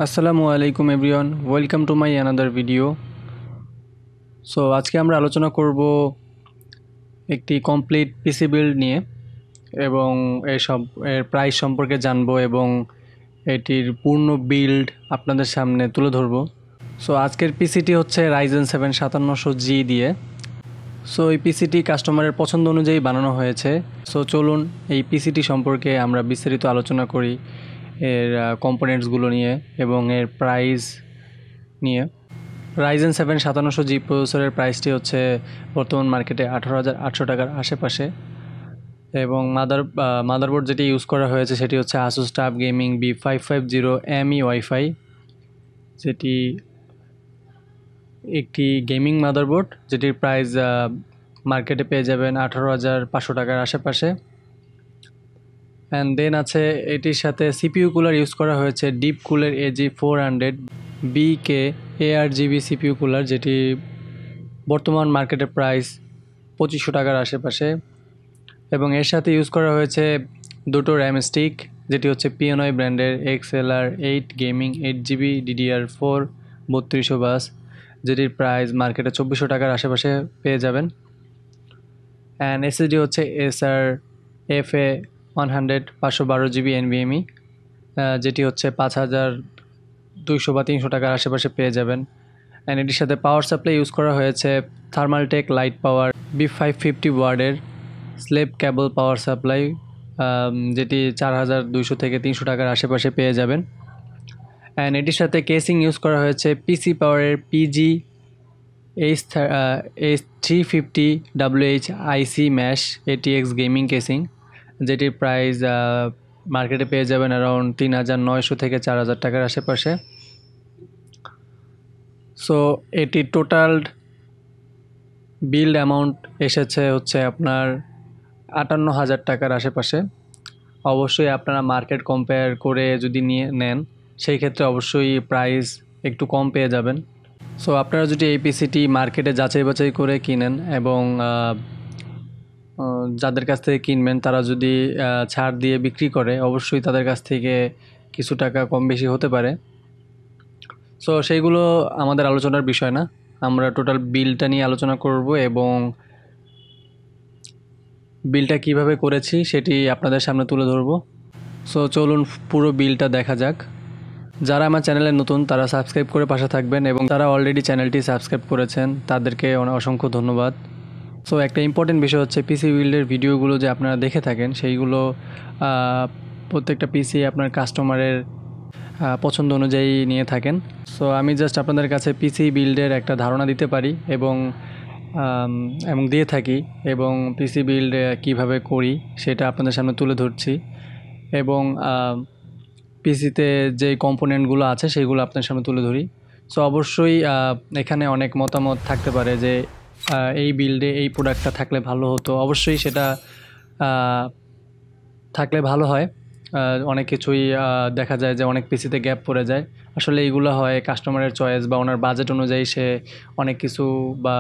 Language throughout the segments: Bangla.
আসসালামু আলাইকুম everyone, welcome to my another video. So আজকে আমরা আলোচনা করব একটি কমপ্লিট পিসি বিল্ড নিয়ে এবং এর প্রাইস সম্পর্কে জানবো এবং এটির পূর্ণ বিল্ড আপনাদের সামনে তুলে ধরবো। সো আজকের পিসিটি হচ্ছে রাইজেন 7 5700G দিয়ে। সো এই পিসিটি কাস্টমারের পছন্দ অনুযায়ী বানানো হয়েছে। সো চলুন এই পিসিটি সম্পর্কে আমরা বিস্তারিত আলোচনা করি, এর কম্পোনেন্টসগুলো নিয়ে এবং এর প্রাইস নিয়ে। রাইজেন 7 5700G প্রসেসরের প্রাইসটি হচ্ছে বর্তমান মার্কেটে 18,800 টাকার আশেপাশে এবং মাদারবোর্ড যেটি ইউজ করা হয়েছে সেটি হচ্ছে Asus tough gaming B550ME wifi, যেটি একটি গেমিং মাদারবোর্ড যেটির প্রাইস মার্কেটে পেয়ে যাবেন 18,500 টাকার আশেপাশে। অ্যান্ড দেন আছে এটির সাথে সিপিইউ কুলার ইউজ করা হয়েছে ডিপ কুলের AG400 BK ARGB CPU cooler, যেটি বর্তমান মার্কেটের প্রাইস 2500 টাকার আশেপাশে। এবং এর সাথে ইউজ করা হয়েছে দুটো র্যাম স্টিক, যেটি হচ্ছে PNY ব্র্যান্ডের XLR 8 গেমিং 8GB DDR4 3200 বাস, যেটির প্রাইস মার্কেটে 2400 টাকার আশেপাশে পেয়ে যাবেন। অ্যান্ড SSD হচ্ছে SR-FA 100 512GB NVMe, যেটি হচ্ছে 5200 বা 300 টাকার আশেপাশে পেয়ে যাবেন। অ্যান্ড এটির সাথে পাওয়ার সাপ্লাই ইউজ করা হয়েছে থার্মালটেক লাইট পাওয়ার B550 ওয়ার্ডের স্লেপ কেবল পাওয়ার সাপ্লাই, যেটি 4200 থেকে 300 টাকার আশেপাশে পেয়ে যাবেন। অ্যান্ড এটির সাথে কেসিং ইউজ করা হয়েছে পিসি পাওয়ারের PG H350 WH IC mash ATX gaming casing, যেটির প্রাইস মার্কেটে পেয়ে যাবেন অ্যারাউন্ড 3,900 থেকে 4,000 টাকার আশেপাশে। সো এটির টোটাল বিল্ড অ্যামাউন্ট এসেছে হচ্ছে আপনার 58,000 টাকার আশেপাশে। অবশ্যই আপনারা মার্কেট কম্পেয়ার করে যদি নিয়ে নেন সেই ক্ষেত্রে অবশ্যই প্রাইস একটু কম পেয়ে যাবেন। সো আপনারা যদি এই পিসিটি মার্কেটে যাচাই বাছাই করে কিনেন এবং যাদের কাছ থেকে কিনবেন তারা যদি ছাড় দিয়ে বিক্রি করে অবশ্যই তাদের কাছ থেকে কিছু টাকা কম বেশি হতে পারে। সো সেইগুলো আমাদের আলোচনার বিষয় না, আমরা টোটাল বিলটা নিয়ে আলোচনা করব এবং বিলটা কিভাবে করেছি সেটি আপনাদের সামনে তুলে ধরব। সো চলুন পুরো বিলটা দেখা যাক। যারা আমার চ্যানেলে নতুন তারা সাবস্ক্রাইব করে পাশে থাকবেন এবং যারা অলরেডি চ্যানেলটি সাবস্ক্রাইব করেছেন তাদেরকে অসংখ্য ধন্যবাদ। সো একটা ইম্পর্টেন্ট বিষয় হচ্ছে পিসি বিল্ডের ভিডিওগুলো যে আপনারা দেখে থাকেন সেইগুলো প্রত্যেকটা পিসি আপনার কাস্টমারের পছন্দ অনুযায়ী নিয়ে থাকেন। সো আমি জাস্ট আপনাদের কাছে পিসি বিল্ডের একটা ধারণা দিতে পারি এবং দিয়ে থাকি এবং পিসি বিল্ড কীভাবে করি সেটা আপনাদের সামনে তুলে ধরছি এবং পিসিতে যে কম্পোনেন্টগুলো আছে সেইগুলো আপনার সামনে তুলে ধরি। সো অবশ্যই এখানে অনেক মতামত থাকতে পারে যে এই বিল্ডে এই প্রোডাক্টটা থাকলে ভালো হতো, অবশ্যই সেটা থাকলে ভালো হয়। অনেক কিছুই দেখা যায় যে অনেক পিসিতে গ্যাপ পড়ে যায়, আসলে এইগুলো হয় কাস্টমারের চয়েস বা ওনার বাজেট অনুযায়ী সে অনেক কিছু বা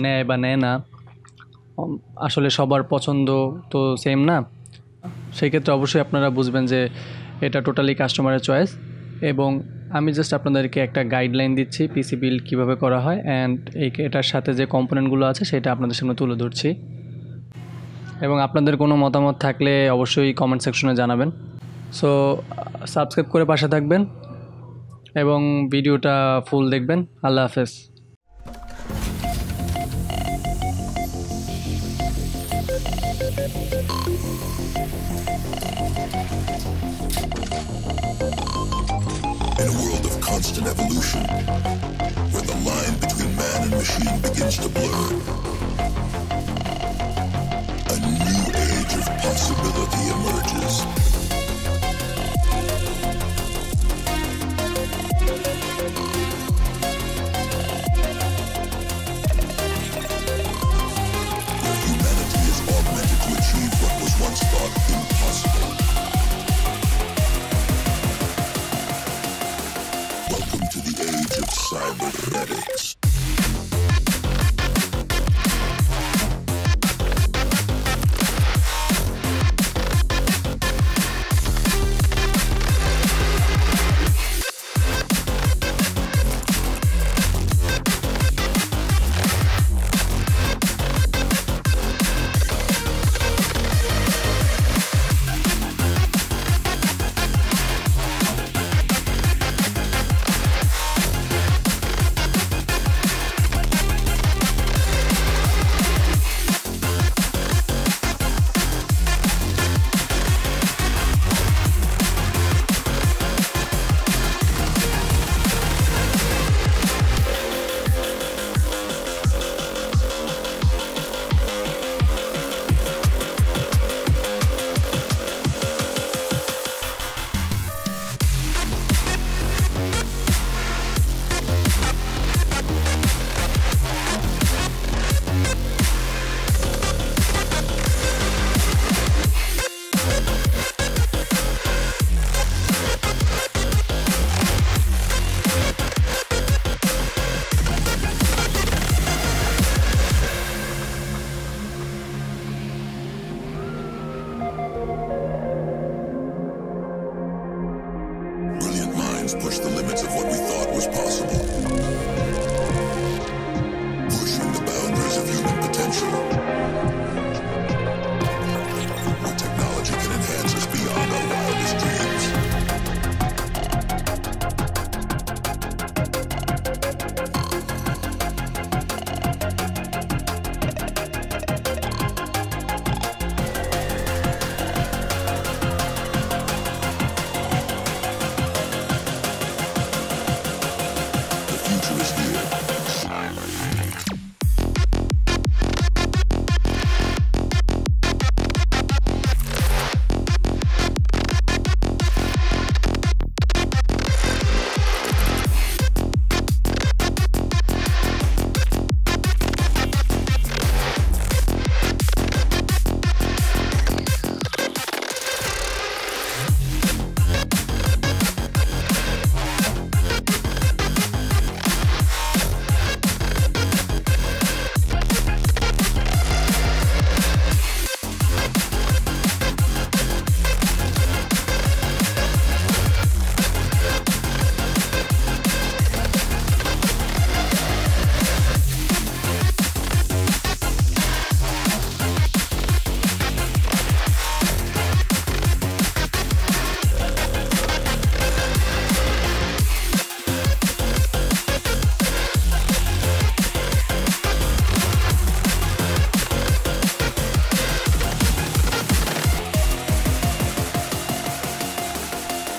নেয় বা নেয় না, আসলে সবার পছন্দ তো সেম না। সেই ক্ষেত্রে অবশ্যই আপনারা বুঝবেন যে এটা টোটালি কাস্টমারের চয়েস এবং আমি জাস্ট আপনাদেরকে একটা গাইডলাইন দিচ্ছি পিসি বিল্ড কীভাবে করা হয় অ্যান্ড এটার সাথে যে কম্পোনেন্টগুলো আছে সেটা আপনাদের সামনে তুলে ধরছি এবং আপনাদের কোনো মতামত থাকলে অবশ্যই কমেন্ট সেকশনে জানাবেন। সো সাবস্ক্রাইব করে পাশে থাকবেন এবং ভিডিওটা ফুল দেখবেন। আল্লাহ হাফেজ। In a world of constant evolution, where the line between man and machine begins to blur, a new age of possibility emerges. Where humanity is augmented to achieve what was once thought impossible. Welcome to the age of cybernetics. machines push the limits of what we thought was possible, pushing the boundaries of human potential. Where technology can enhance us beyond our wildest dreams. The future is here.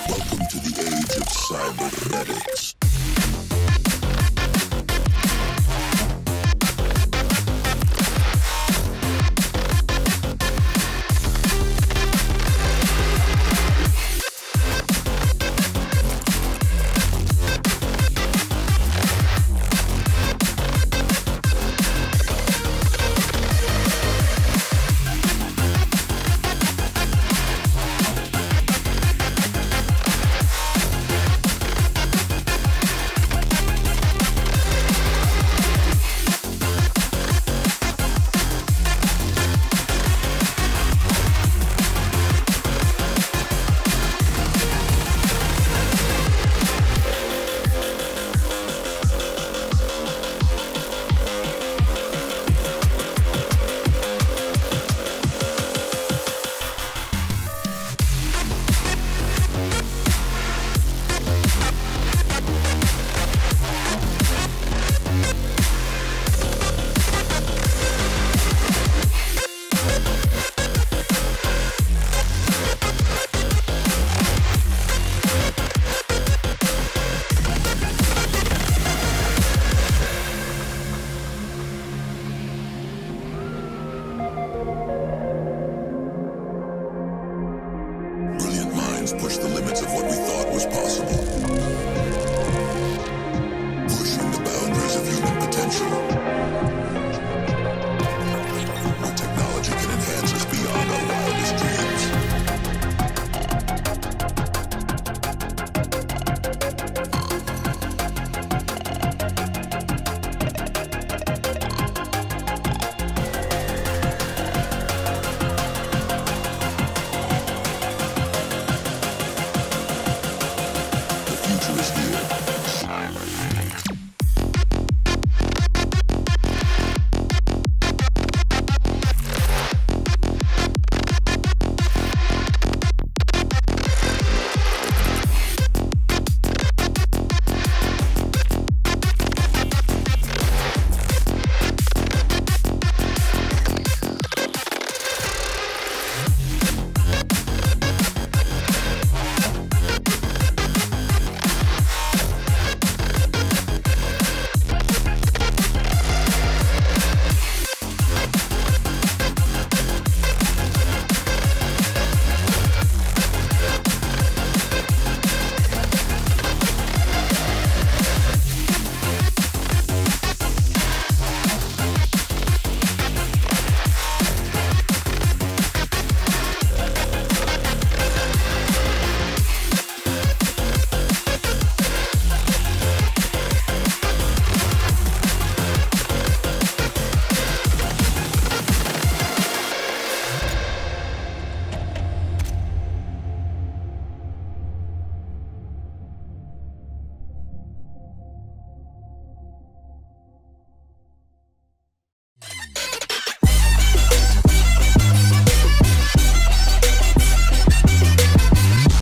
Welcome to the age of cybernetics.